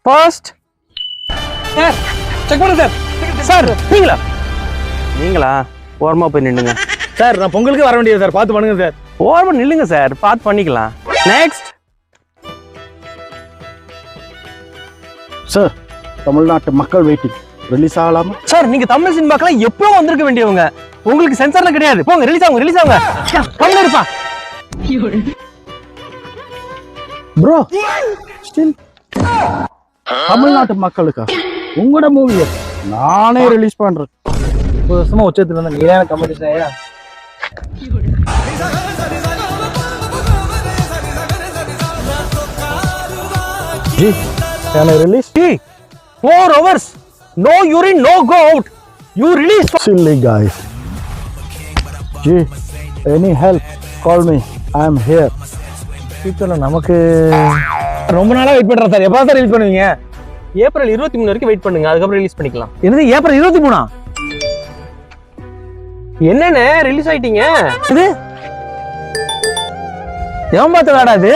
First sir check பண்ணுங்க sir நீங்களா ஓரமா போய் நில்லுங்க சார் நான் பொங்கலுக்கு வர வேண்டியது சார் பார்த்து பண்ணுங்க சார் ஓரமா நில்லுங்க சார் பார்த்து பண்ணிக்கலாம் நெக்ஸ்ட் சார் தமிழ்நாட்டு மக்கள் வெயிட்டிங் ரிலீஸ் ஆகலாமா சார் நீங்க தமிழ் சினிமாக்கெல்லாம் எப்போ வந்திருக்க வேண்டியவங்க உங்களுக்கு சென்சார்லாம் கிடையாது போங்க ரிலீஸ் ஆகுங்க கம்மியா இருப்பா ப்ரோ ஸ்டில் தமிழ்நாட்டு மக்களுக்கா உங்களோட மூவியை நானே ரிலீஸ் பண்றேன் ஒரு வருஷமா உச்சத்துல இருந்த நீங்க தான் கமெண்ட் ஐயா G can I release? 4 hours no urine no go out you release Silly guys. Gee, any help? Call me. I am here. ஃபியூச்சர்ல நமக்கு ரொம்ப நாளா வெயிட் பண்றேன் சார் எப்போ சார் ரிலீஸ் பண்ணுவீங்க ஏப்ரல் 23 வரைக்கும் வெயிட் பண்ணுங்க அதுக்கப்புறம் ரிலீஸ் பண்ணிக்கலாம் என்னது ஏப்ரல் 23 என்னென்ன ரிலீஸ் ஆயிட்டீங்க இது ஏமாத்த வேடாது